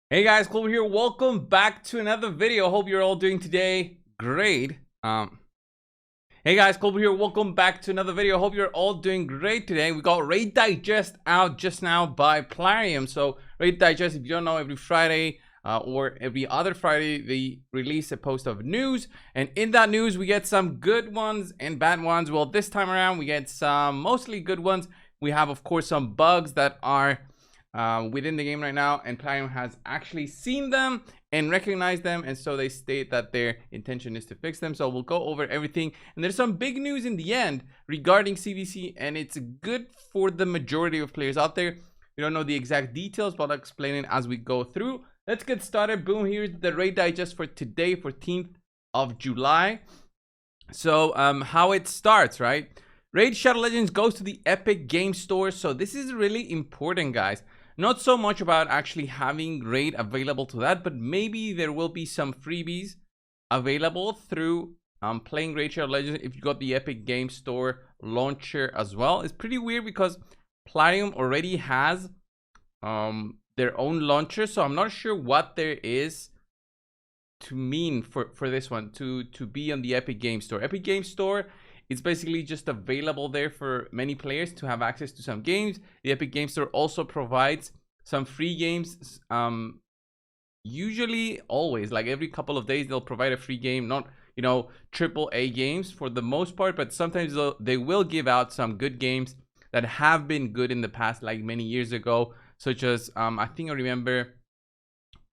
Hey guys, Clover here. Welcome back to another video. Hope you're all doing today great. Hey guys, Clover here. Welcome back to another video. Hope you're all doing great today. We got Raid Digest out just now by Plarium. So Raid Digest, if you don't know, every Friday or every other Friday they release a post of news, and in that news we get some good ones and bad ones. Well, this time around we get some mostly good ones. We have, of course, some bugs that are within the game right now, and Plarium has actually seen them and recognized them, and so they state that their intention is to fix them. So we'll go over everything, and there's some big news in the end regarding CVC, and it's good for the majority of players out there. We don't know the exact details, but I'll explain it as we go through. Let's get started. Boom, here's the Raid Digest for today, 14th of July. So how it starts, right? Raid Shadow Legends goes to the Epic Game Store. So this is really important, guys. Not so much about actually having Raid available to that, but maybe there will be some freebies available through playing Raid Shadow Legends if you got the Epic Game Store launcher as well. It's pretty weird because Plarium already has their own launcher, so I'm not sure what there is to mean for this one to be on the Epic Game Store. Epic Game Store, it's basically just available there for many players to have access to some games. The Epic Game Store also provides some free games. Usually, always, like every couple of days, they'll provide a free game. Not, you know, AAA games for the most part, but sometimes they will give out some good games that have been good in the past, like many years ago, such as I think I remember.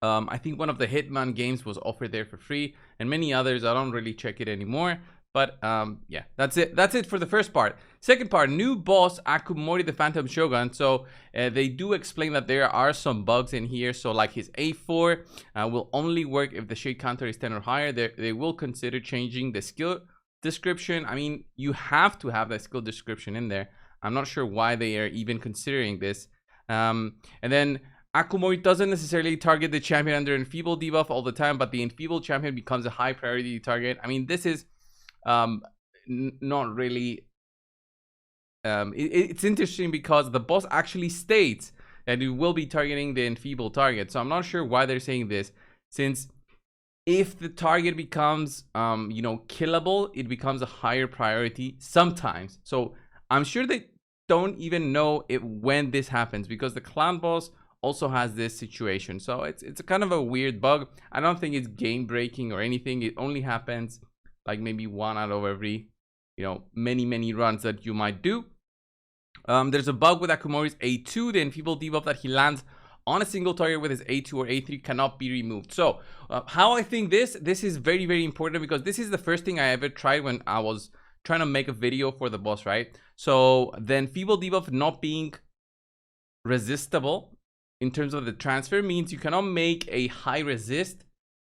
I think one of the Hitman games was offered there for free, and many others. I don't really check it anymore. But yeah, that's it for the first part. Second part, new boss Akumori the Phantom Shogun. So they do explain that there are some bugs in here. So like his A4 will only work if the shade counter is 10 or higher. They will consider changing the skill description. I mean, you have to have that skill description in there. I'm not sure why they are even considering this. And then Akumori doesn't necessarily target the champion under enfeeble debuff all the time, but the enfeebled champion becomes a high priority target. I mean, this is not really it's interesting because the boss actually states that it will be targeting the enfeebled target. So I'm not sure why they're saying this, since if the target becomes you know, killable, it becomes a higher priority sometimes. So I'm sure they don't even know when this happens, because the clan boss also has this situation. So it's a kind of a weird bug. I don't think it's game breaking or anything. It only happens like maybe one out of every, you know, many runs that you might do. There's a bug with Akumori's A2. The enfeebled debuff that he lands on a single target with his A2 or A3 cannot be removed. So how I think this is very important, because this is the first thing I ever tried when I was trying to make a video for the boss, right? So the enfeebled debuff not being resistible in terms of the transfer means you cannot make a high resist,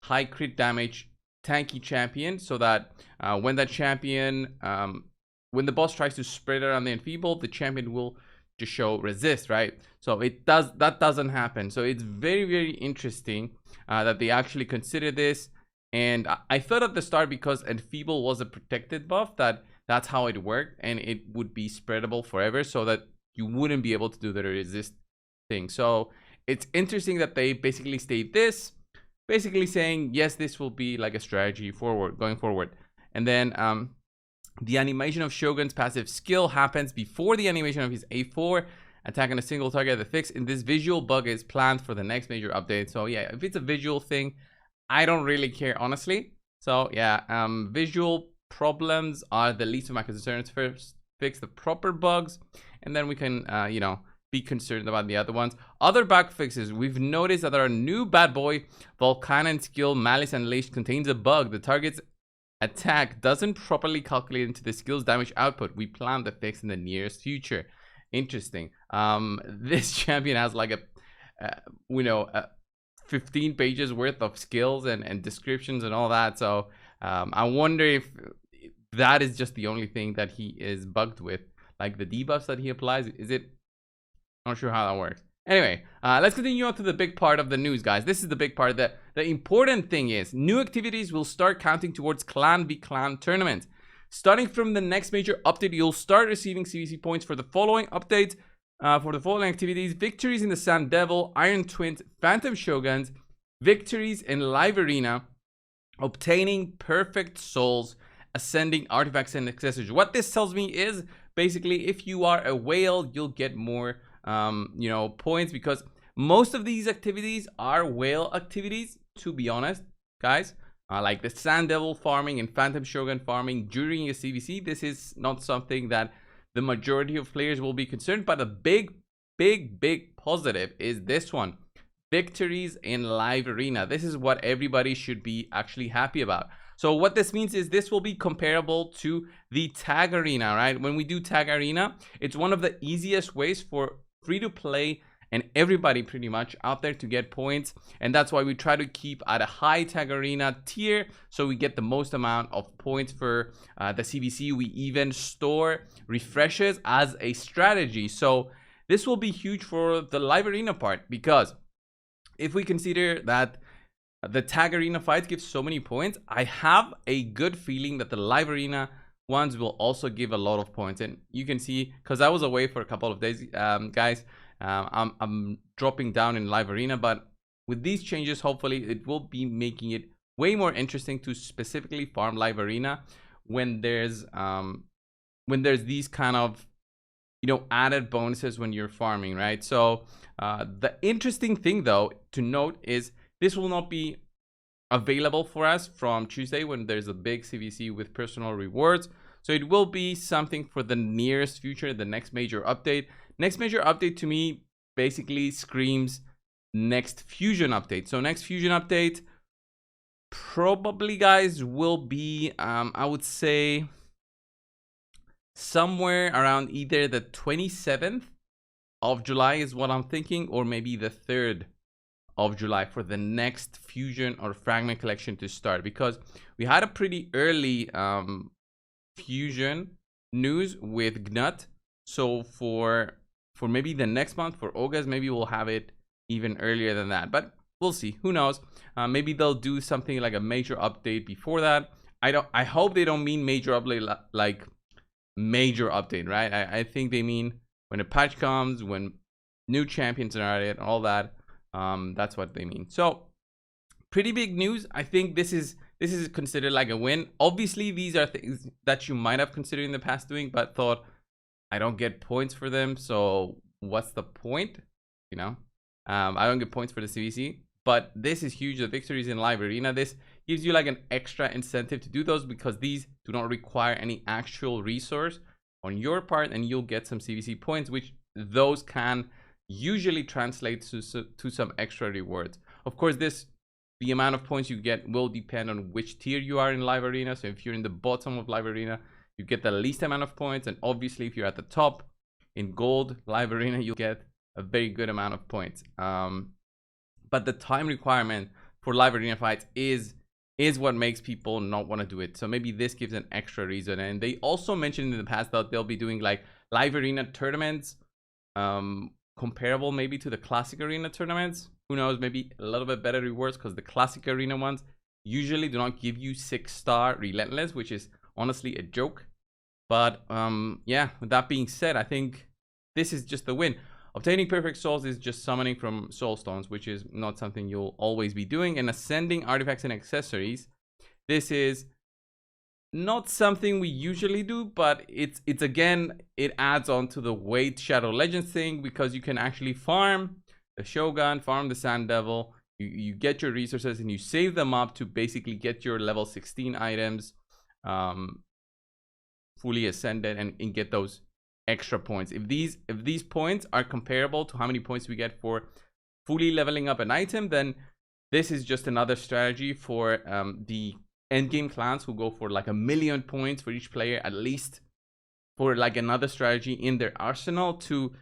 high crit damage tanky champion, so that when that champion when the boss tries to spread around the enfeebled, the champion will just show resist, right? So that doesn't happen. So it's very interesting that they actually consider this. And I thought at the start, because enfeeble was a protected buff, that's how it worked, and it would be spreadable forever, so that you wouldn't be able to do the resist thing. So it's interesting that they basically state this, basically saying, yes, this will be like a strategy going forward. And then the animation of Shogun's passive skill happens before the animation of his A4 attack on a single target. The fix in this visual bug is planned for the next major update. So yeah, if it's a visual thing, I don't really care, honestly. So yeah, visual problems are the least of my concerns. First, fix the proper bugs, and then we can you know, be concerned about the other ones. Other bug fixes. We've noticed that our new bad boy Volcanon skill Malice Unleashed contains a bug. The target's attack doesn't properly calculate into the skill's damage output. We plan the fix in the nearest future. Interesting. This champion has like a you know, 15 pages worth of skills and descriptions and all that. So I wonder if that is just the only thing that he is bugged with, like the debuffs that he applies. Is it? Not sure how that works. Anyway, let's continue on to the big part of the news, guys. This is the big part. The important thing is new activities will start counting towards clan v clan tournaments. Starting from the next major update, you'll start receiving CVC points for the following updates: for the following activities: victories in the Sun Devil, Iron Twins, Phantom Shoguns, victories in Live Arena, obtaining perfect souls, ascending artifacts and accessories. What this tells me is basically if you are a whale, you'll get more points, because most of these activities are whale activities, to be honest, guys. Like the Sand Devil farming and Phantom Shogun farming during a CVC. This is not something that the majority of players will be concerned, but a big positive is this one: victories in Live Arena. This is what everybody should be actually happy about. So what this means is this will be comparable to the Tag Arena, right? When we do Tag Arena, it's one of the easiest ways for free-to-play and everybody pretty much out there to get points, and that's why we try to keep at a high Tag Arena tier so we get the most amount of points for the CVC. We even store refreshes as a strategy, so this will be huge for the Live Arena part, because if we consider that the Tag Arena fights give so many points, I have a good feeling that the Live Arena ones will also give a lot of points. And you can see, because I was away for a couple of days, guys, I'm dropping down in Live Arena, but with these changes, hopefully it will be making it way more interesting to specifically farm Live Arena when there's these kind of added bonuses when you're farming, right? So the interesting thing though to note is this will not be available for us from Tuesday when there's a big CVC with personal rewards. So it will be something for the nearest future, the next major update. Next major update to me basically screams next fusion update. So next fusion update probably, guys, will be I would say somewhere around either the 27th of July is what I'm thinking, or maybe the 3rd of July for the next fusion or fragment collection to start, because we had a pretty early fusion news with Gnut. So for maybe the next month, for August, maybe we'll have it even earlier than that, but we'll see. Who knows? Maybe they'll do something like a major update before that. I hope they don't mean major update like major update, right? I think they mean when a patch comes, when new champions are added, all that. That's what they mean. So pretty big news. I think this is considered like a win. Obviously, these are things that you might have considered in the past doing, but thought, I don't get points for them, so what's the point? I don't get points for the CVC, but this is huge. The victories in Live Arena, this gives you like an extra incentive to do those, because these do not require any actual resource on your part, and you'll get some CVC points, which those can usually translate to some extra rewards. Of course, the amount of points you get will depend on which tier you are in Live Arena. So if you're in the bottom of Live Arena, you get the least amount of points, and obviously if you're at the top in Gold Live Arena, you'll get a very good amount of points. But the time requirement for Live Arena fights is what makes people not want to do it. So maybe this gives an extra reason. And they also mentioned in the past that they'll be doing like Live Arena tournaments, comparable maybe to the Classic Arena tournaments. Who knows? Maybe a little bit better rewards, because the Classic Arena ones usually do not give you 6-star Relentless, which is honestly a joke. But yeah, with that being said, I think this is just the win. Obtaining perfect souls is just summoning from soul stones, which is not something you'll always be doing. And ascending artifacts and accessories, this is not something we usually do, but it's again, it adds on to the Wait Shadow Legends thing, because you can actually farm the Shogun, farm the Sand Devil, you get your resources and you save them up to basically get your level 16 items fully ascended and get those extra points. If these points are comparable to how many points we get for fully leveling up an item, then this is just another strategy for the endgame clans who go for like 1,000,000 points for each player, at least, for like another strategy in their arsenal to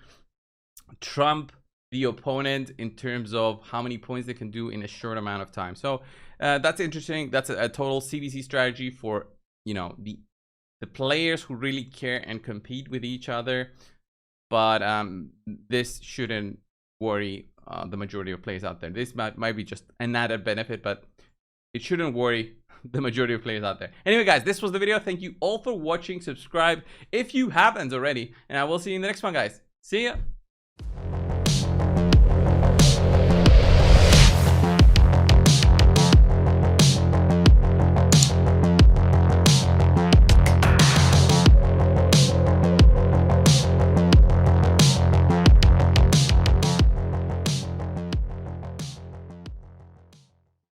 trump the opponent in terms of how many points they can do in a short amount of time. So that's interesting. That's a total CVC strategy for the players who really care and compete with each other. But this shouldn't worry the majority of players out there. This might be just an added benefit, but it shouldn't worry the majority of players out there. Anyway, guys, this was the video. Thank you all for watching. Subscribe if you haven't already, and I will see you in the next one, guys. See ya.